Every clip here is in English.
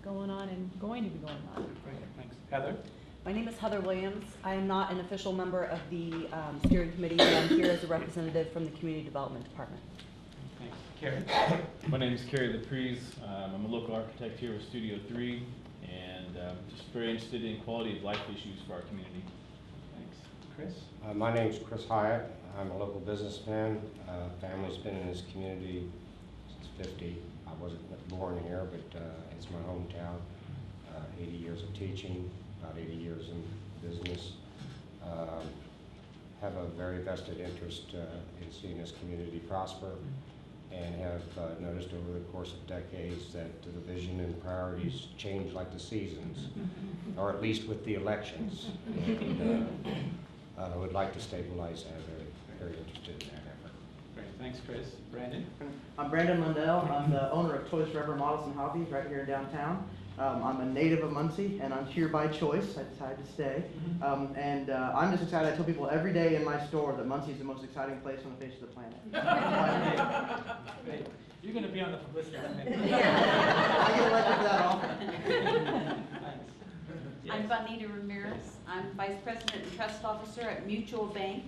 going on and going to be going on. Great, thanks. Heather? My name is Heather Williams. I am not an official member of the steering committee, but I'm here as a representative from the Community Development Department. Thanks. Carrie? My name is Kerry Laprise. I'm a local architect here with Studio 3, and just very interested in quality of life issues for our community. Thanks. Chris? My name's Chris Hyatt. I'm a local businessman. Family's been in this community since '50. I wasn't born here, but it's my hometown. 80 years of teaching, about 80 years in business. Have a very vested interest in seeing this community prosper, and have noticed over the course of decades that the vision and priorities change like the seasons, or at least with the elections. And, I would like to stabilize that. Very interested in that effort. Great, thanks, Chris. Brandon? I'm Brandon Lundell. I'm the owner of Toys Forever Models and Hobbies right here in downtown. I'm a native of Muncie, and I'm here by choice. I decided to stay. I'm just excited. I tell people every day in my store that Muncie is the most exciting place on the face of the planet. Great. You're going to be on the publicity. I get elected for that often. Thanks. I'm Bonita Ramirez. I'm Vice President and Trust Officer at Mutual Bank,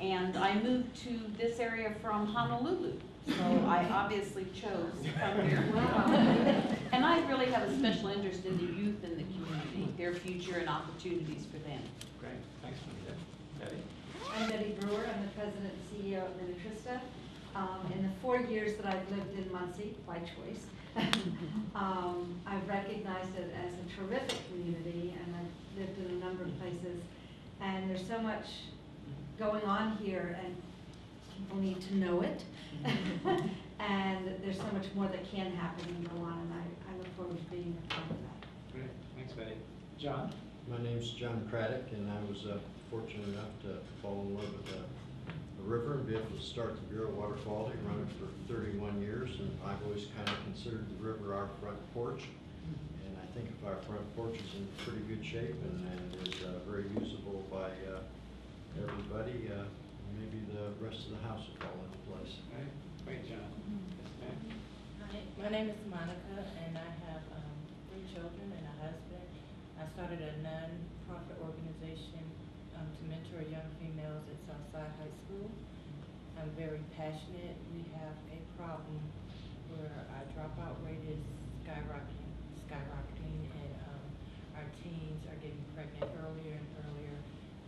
and I moved to this area from Honolulu, so I obviously chose to come here. And I really have a special interest in the youth in the community, their future and opportunities for them. Great, thanks, Bonita. Betty? I'm Betty Brewer. I'm the President and CEO of Minutrista. In the 4 years that I've lived in Muncie, by choice, I've recognized it as a terrific community, and I've lived in a number of places. And there's so much going on here, and people need to know it. And there's so much more that can happen and go on, and I look forward to being a part of that. Great, thanks, Betty. John? My name's John Craddock, and I was fortunate enough to fall in love with the river and be able to start the Bureau of Water Quality, run it for 31 years, and I've always kind of considered the river our front porch. And I think if our front porch is in pretty good shape and is very usable by everybody, maybe the rest of the house will fall into place. All right, great, John. Yes, ma'am. Hi, my name is Monica, and I have 3 children and a husband. I started a non-profit organization to mentor young females at Southside High School. I'm very passionate. We have a problem where our dropout rate is skyrocketing, and our teens are getting pregnant earlier and earlier,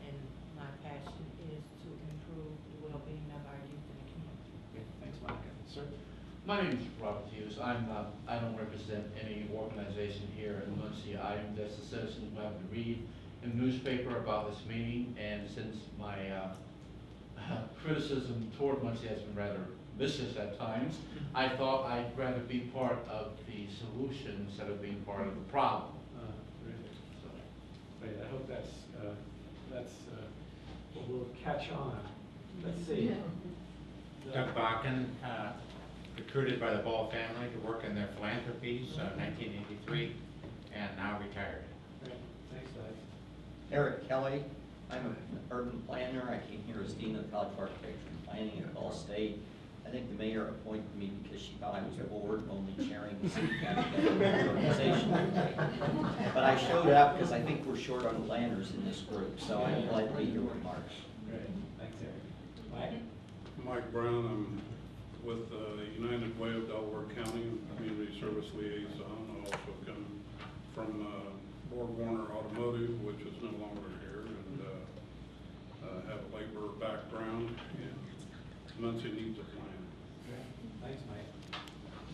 and my passion is to improve the well-being of our youth in the community. Okay, thanks, Monica. Sir? My name is Robert Hughes. I don't represent any organization here in Muncie. I'm just a citizen who happened to read in the newspaper about this meeting, and since my criticism toward Muncie has been rather vicious at times, I thought I'd rather be part of the solution instead of being part of the problem. Terrific. So, great, I hope that's what will catch on. Let's see. Doug Bakken, recruited by the Ball family to work in their philanthropies, 1983, and now retired. Great, thanks, Doug. Eric Kelly. I'm an urban planner. I came here as Dean of the College of Architecture and Planning at Ball State. I think the mayor appointed me because she thought I was bored, only chairing the city council organization. But I showed up because I think we're short on planners in this group, so I'm glad to be here with Mark. Great, thanks, Eric. Mike? Mike Brown. I'm with the United Way of Delaware County, Community Service Liaison. I also come from Borg Warner Automotive, which is no longer here, and have a labor background, and Muncie needs a plan. Great. Thanks, Mike.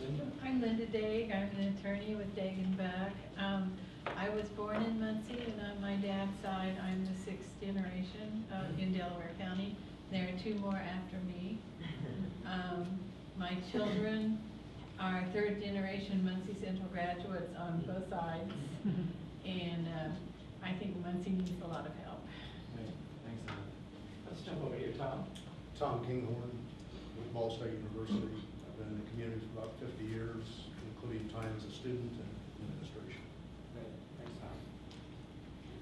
Linda? I'm Linda Daig. I'm an attorney with Daig and Beck. I was born in Muncie, and on my dad's side, I'm the 6th generation in Delaware County. There are 2 more after me. My children are 3rd generation Muncie Central graduates on both sides, and I think Muncie needs a lot of help. Great. Thanks, Linda. Let's jump over here, Tom. Tom Kinghorn with Ball State University. I've been in the community for about 50 years, including time as a student and administration. Great. Thanks, Tom.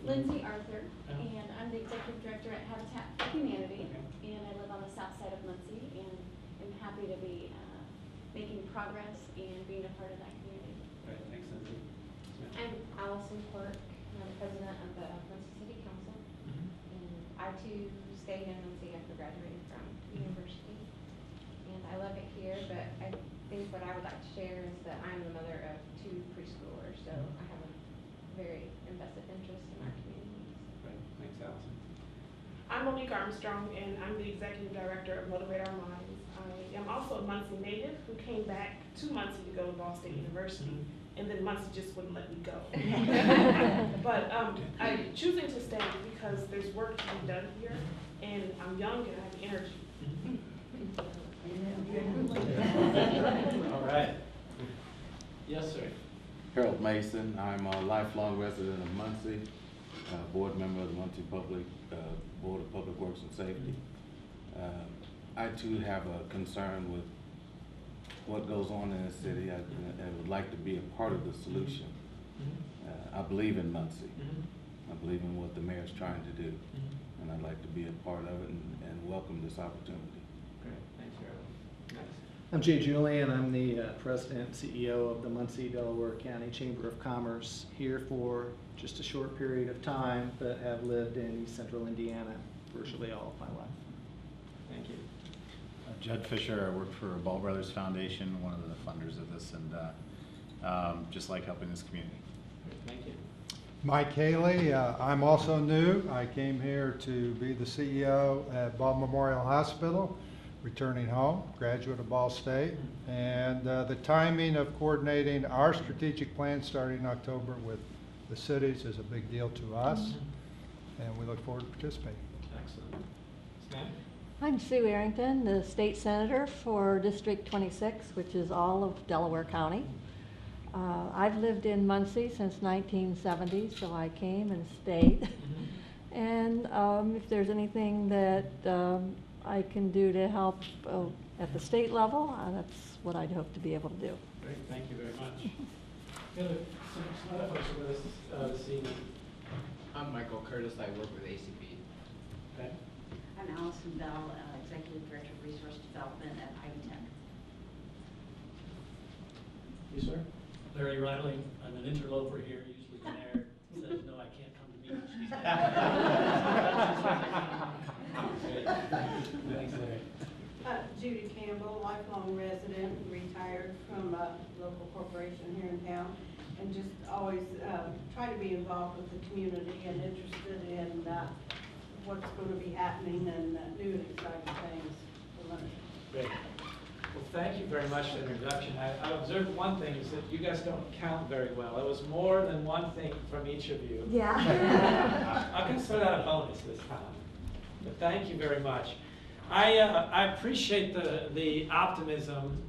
Lindsay Arthur, and I'm the Executive Director at Habitat for Humanity, and I live on the south side of Muncie, and I'm happy to be making progress and being a part of that community. Great. Thanks, Lindsay. Allison Quirk, and I'm the president of the Muncie City Council. And I too stayed in Muncie after graduating from university. And I love it here, but I think what I would like to share is that I'm the mother of 2 preschoolers, so I have a very invested interest in our community. Great, thanks, Allison. I'm Monique Armstrong, and I'm the executive director of Motivate Our Minds. I am also a Muncie native who came back to Muncie to go to Ball State University, and then Muncie just wouldn't let me go. But I'm choosing to stay because there's work to be done here, and I'm young and I have energy. All right. Yes, sir. Harold Mason. I'm a lifelong resident of Muncie, board member of the Muncie Board of Public Works and Safety. I too have a concern with what goes on in the city. I would like to be a part of the solution. I believe in Muncie. I believe in what the mayor's trying to do, and I'd like to be a part of it and welcome this opportunity. Great, thanks, Harold. Next. I'm Jay Julian. I'm the president and CEO of the Muncie, Delaware County Chamber of Commerce, here for just a short period of time, but have lived in East Central Indiana virtually all of my life. Thank you. Judd Fisher. I work for Ball Brothers Foundation, one of the funders of this, and just like helping this community. Great, thank you. Mike Haley. I'm also new. I came here to be the CEO at Ball Memorial Hospital, returning home, graduate of Ball State. And the timing of coordinating our strategic plan starting in October with the cities is a big deal to us, and we look forward to participating. Excellent. Stan? I'm Sue Arrington, the state senator for District 26, which is all of Delaware County. I've lived in Muncie since 1970, so I came and stayed. And if there's anything that I can do to help at the state level, that's what I'd hope to be able to do. Great, thank you very much. Some other folks are with us this evening. I'm Michael Curtis. I work with ACB. Okay. I'm Allison Bell, Executive Director of Resource Development at Ivy Tech. You, sir? Larry Riley. I'm an interloper here. Usually the mayor says, no, I can't come to meetings. Thanks, Larry. Judy Campbell, lifelong resident, retired from a local corporation here in town, and just always try to be involved with the community and interested in what's going to be happening and new and exciting things for Muncie. Great. Well, thank you very much for the introduction. I observed one thing, is that you guys don't count very well. It was more than one thing from each of you. Yeah. I consider that a bonus this time. But thank you very much. I appreciate the optimism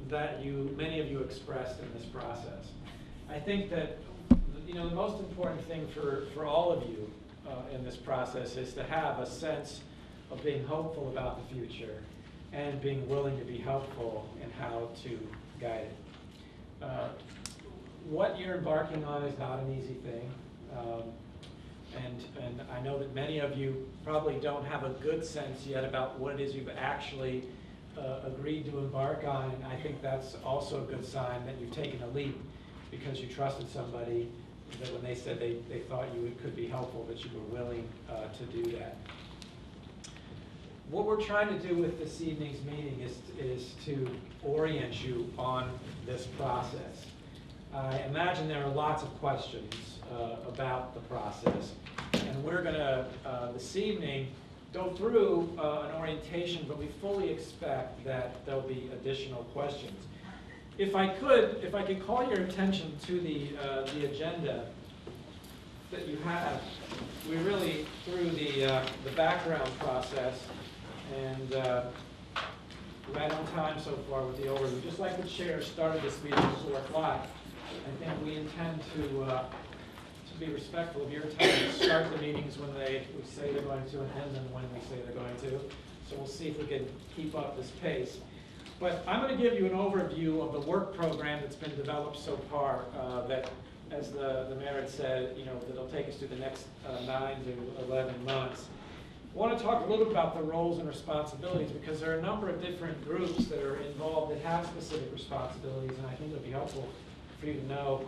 that many of you expressed in this process. I think that the most important thing for all of you in this process is to have a sense of being hopeful about the future and being willing to be helpful in how to guide it. What you're embarking on is not an easy thing. And I know that many of you probably don't have a good sense yet about what it is you've actually agreed to embark on. And I think that's also a good sign that you've taken a leap because you trusted somebody that when they said they thought you could be helpful, that you were willing to do that. What we're trying to do with this evening's meeting is to orient you on this process. I imagine there are lots of questions about the process, and we're going to, this evening, go through an orientation, but we fully expect that there'll be additional questions. If I could call your attention to the agenda that you have. We really, through the background process, and right on time so far with the overview. Just like the chair started this meeting at 4 o'clock, I think we intend to be respectful of your time to start the meetings when we say they're going to and end them when we say they're going to. So we'll see if we can keep up this pace. But I'm going to give you an overview of the work program that's been developed so far that, as the mayor had said, that'll take us through the next 9 to 11 months. I want to talk a little bit about the roles and responsibilities because there are a number of different groups that are involved that have specific responsibilities, and I think it would be helpful for you to know